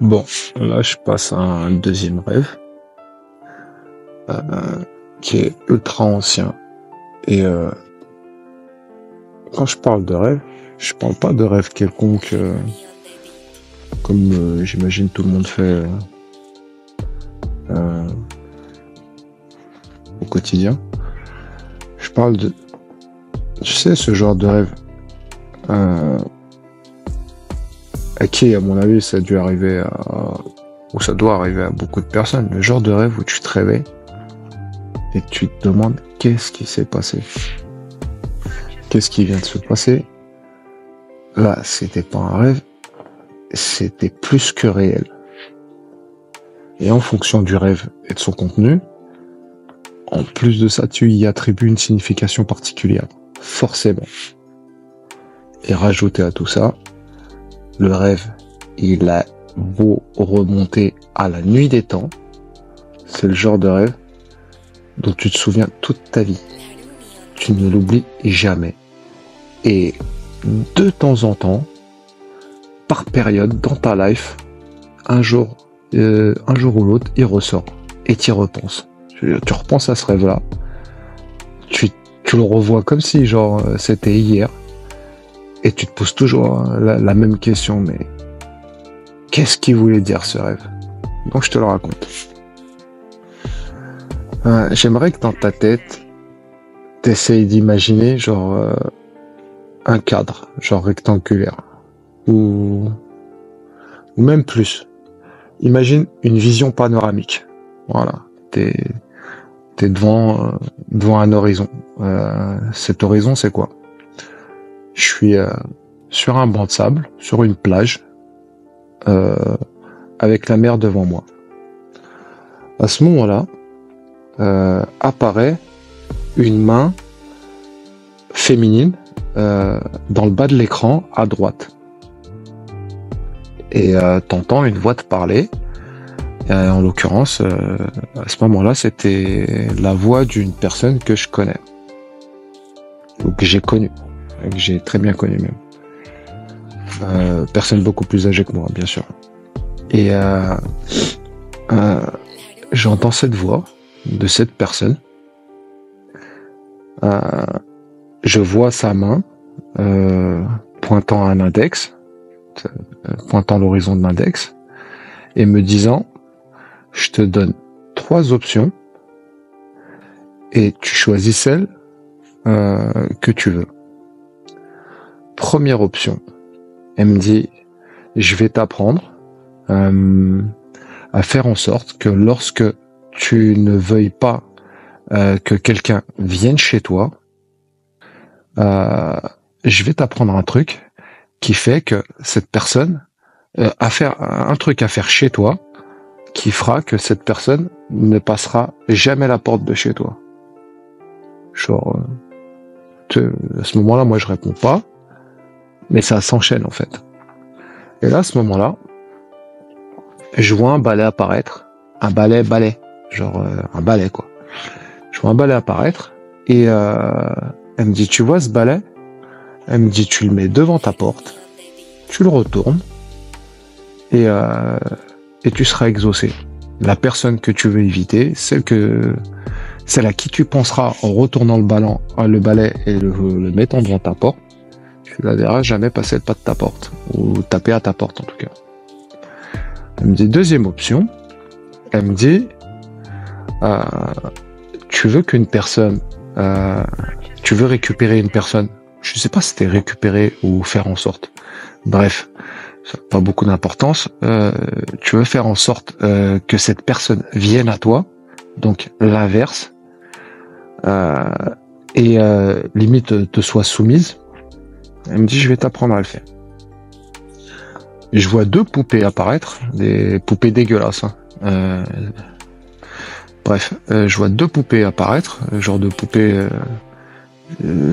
Bon, là, je passe à un deuxième rêve qui est ultra ancien. Et quand je parle de rêve, je parle pas de rêve quelconque comme j'imagine tout le monde fait euh, au quotidien. Je parle de, tu sais, ce genre de rêve euh, à qui, à mon avis, ça a dû arriver ou ça doit arriver à beaucoup de personnes. Le genre de rêve où tu te réveilles et tu te demandes qu'est-ce qui s'est passé. Qu'est-ce qui vient de se passer? Là, c'était pas un rêve, c'était plus que réel. Et en fonction du rêve et de son contenu, en plus de ça, tu y attribues une signification particulière, forcément. Et rajouter à tout ça, le rêve, il a beau remonter à la nuit des temps, c'est le genre de rêve dont tu te souviens toute ta vie. Tu ne l'oublies jamais. Et de temps en temps, par période, dans ta life, un jour ou l'autre, il ressort. Et tu y repenses. Tu repenses à ce rêve-là. Tu le revois comme si, genre, c'était hier. Et tu te poses toujours la même question, mais qu'est-ce qu'il voulait dire ce rêve? Donc je te le raconte. J'aimerais que dans ta tête, t'essayes d'imaginer, genre, un cadre, genre rectangulaire. Ou même plus. Imagine une vision panoramique. Voilà. T'es devant un horizon. Cet horizon, c'est quoi? Je suis sur un banc de sable, sur une plage, avec la mer devant moi. À ce moment-là, apparaît une main féminine dans le bas de l'écran à droite. Et t'entends une voix te parler. En l'occurrence, à ce moment-là, c'était la voix d'une personne que je connais. Ou que j'ai connue. Que j'ai très bien connue même. Personne beaucoup plus âgée que moi, bien sûr. Et j'entends cette voix de cette personne. Je vois sa main pointant un index, pointant l'horizon de l'index, et me disant: je te donne 3 options et tu choisis celle que tu veux. Première option, elle me dit: je vais t'apprendre à faire en sorte que lorsque tu ne veuilles pas que quelqu'un vienne chez toi, je vais t'apprendre un truc qui fait que cette personne un truc à faire chez toi qui fera que cette personne ne passera jamais la porte de chez toi. Genre, à ce moment-là, moi je réponds pas, mais ça s'enchaîne en fait. Et là, à ce moment-là, je vois un balai apparaître, un balai, genre un balai quoi. Je vois un balai apparaître et elle me dit: tu vois ce balai? Elle me dit: tu le mets devant ta porte, tu le retournes et tu seras exaucé. La personne que tu veux éviter, celle à qui tu penseras en retournant le balai et le mettant devant ta porte, tu la verras jamais passer le pas de ta porte, ou taper à ta porte en tout cas. Elle me dit: deuxième option, elle me dit: tu veux tu veux récupérer une personne. Je sais pas si c'était récupérer ou faire en sorte. Bref, ça n'a pas beaucoup d'importance. Tu veux faire en sorte que cette personne vienne à toi, donc l'inverse, et limite te soit soumise. Elle me dit: je vais t'apprendre à le faire. Je vois 2 poupées apparaître, des poupées dégueulasses. Bref, je vois 2 poupées apparaître, genre de poupées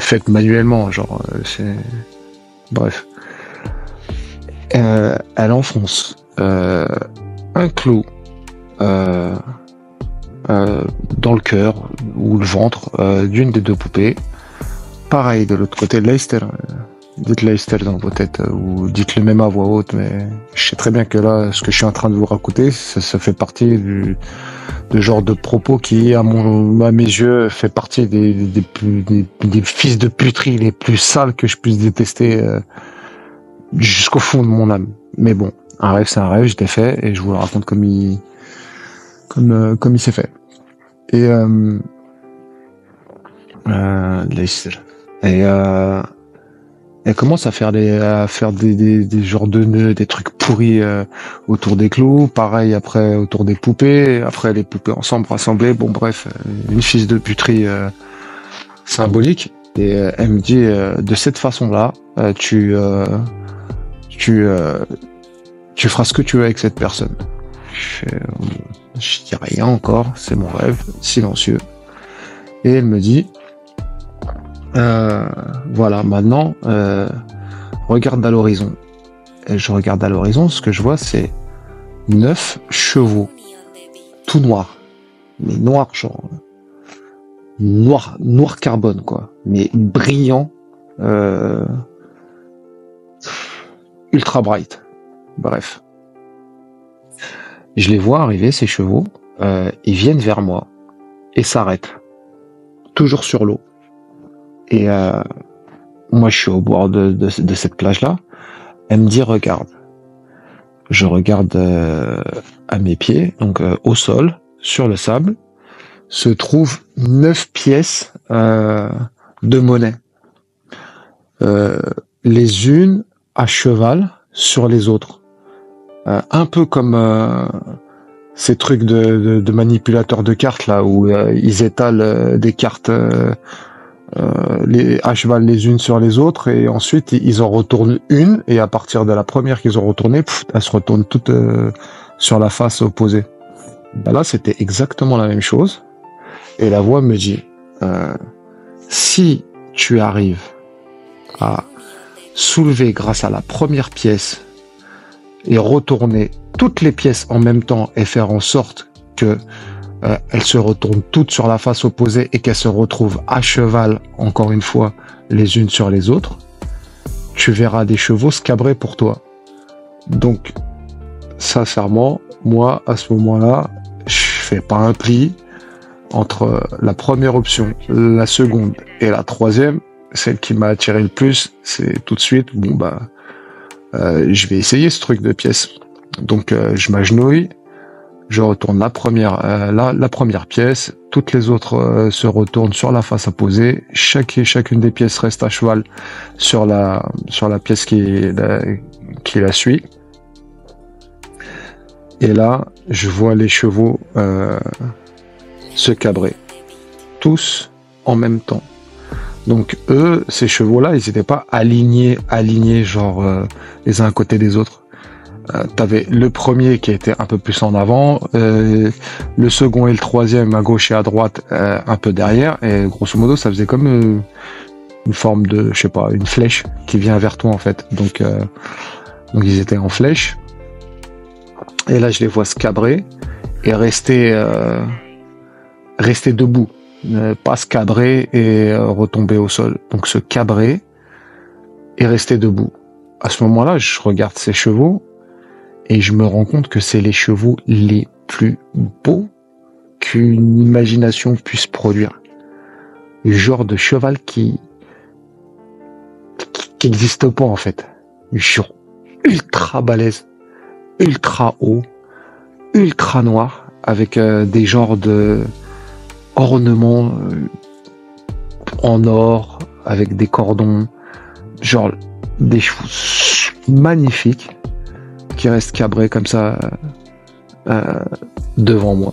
faites manuellement, genre c'est... Bref. Elle enfonce un clou dans le cœur ou le ventre d'une des 2 poupées. Pareil de l'autre côté de l'Eister, Dites-le à Estelle dans vos têtes, ou dites-le même à voix haute, mais je sais très bien que là, ce que je suis en train de vous raconter, ça fait partie du genre de propos qui, à mes yeux, fait partie des fils de puterie les plus sales que je puisse détester jusqu'au fond de mon âme. Mais bon, un rêve, c'est un rêve, je l'ai fait, et je vous le raconte comme il s'est fait. Et et elle commence à faire des genres de nœuds, des trucs pourris autour des clous, pareil après autour des poupées, après les poupées ensemble rassemblées, bon bref, une fille de puterie symbolique. Et elle me dit de cette façon-là, tu feras ce que tu veux avec cette personne. Je dis rien encore, c'est mon rêve, silencieux. Et elle me dit, voilà, maintenant, regarde à l'horizon. Et je regarde à l'horizon, ce que je vois, c'est 9 chevaux, tout noirs, mais noirs, genre noir carbone, quoi, mais brillant, ultra bright. Bref. Je les vois arriver, ces chevaux, ils viennent vers moi et s'arrêtent, toujours sur l'eau. Et moi, je suis au bord de cette plage-là. Elle me dit, regarde. Je regarde à mes pieds, donc au sol, sur le sable, se trouvent 9 pièces de monnaie. Les unes à cheval sur les autres. Un peu comme ces trucs de manipulateurs de cartes là où ils étalent des cartes à cheval les unes sur les autres et ensuite ils en retournent une et à partir de la première qu'ils ont retournée, elles se retournent toutes sur la face opposée. Ben là c'était exactement la même chose et la voix me dit si tu arrives à soulever grâce à la première pièce et retourner toutes les pièces en même temps et faire en sorte que elles se retournent toutes sur la face opposée et qu'elles se retrouvent à cheval, encore une fois, les unes sur les autres, tu verras des chevaux se cabrer pour toi. Donc, sincèrement, moi, à ce moment-là, je fais pas un pli entre la première option, la seconde et la troisième. Celle qui m'a attiré le plus, c'est tout de suite, je vais essayer ce truc de pièce. Donc, je m'agenouille, je retourne la première pièce, toutes les autres se retournent sur la face opposée, chacune des pièces reste à cheval sur la pièce qui la suit. Et là, je vois les chevaux se cabrer, tous en même temps. Donc eux, ces chevaux-là, ils n'étaient pas alignés genre les uns à côté des autres. T'avais le premier qui était un peu plus en avant, le second et le troisième à gauche et à droite un peu derrière, et grosso modo ça faisait comme une forme de, je sais pas, une flèche qui vient vers toi en fait. Donc ils étaient en flèche, et là je les vois se cabrer et rester debout, pas se cabrer et retomber au sol. Donc se cabrer et rester debout. À ce moment-là, je regarde ces chevaux. Et je me rends compte que c'est les chevaux les plus beaux qu'une imagination puisse produire. Le genre de cheval qui n'existe pas en fait. Genre ultra balèze, ultra haut, ultra noir, avec des genres de ornements en or, avec des cordons, genre des chevaux magnifiques. Qui reste cabré comme ça devant moi.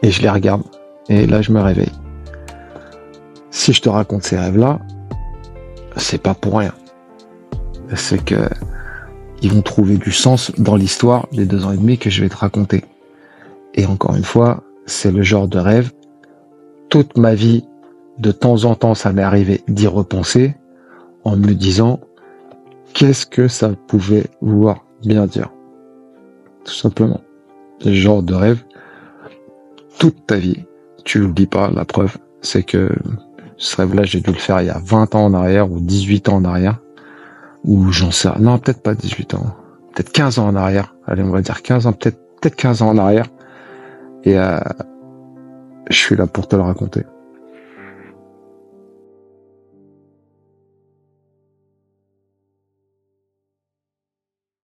Et je les regarde. Et là, je me réveille. Si je te raconte ces rêves-là, c'est pas pour rien. C'est que ils vont trouver du sens dans l'histoire des 2 ans et demi que je vais te raconter. Et encore une fois, c'est le genre de rêve. Toute ma vie, de temps en temps, ça m'est arrivé d'y repenser en me disant qu'est-ce que ça pouvait vouloir bien dire. Tout simplement. Ce genre de rêve, toute ta vie, tu l'oublies pas, la preuve, c'est que Ce rêve-là, j'ai dû le faire il y a 20 ans en arrière ou 18 ans en arrière. Ou j'en sais... Non, peut-être pas 18 ans. Peut-être 15 ans en arrière. Allez, on va dire 15 ans, peut-être 15 ans en arrière. Et je suis là pour te le raconter.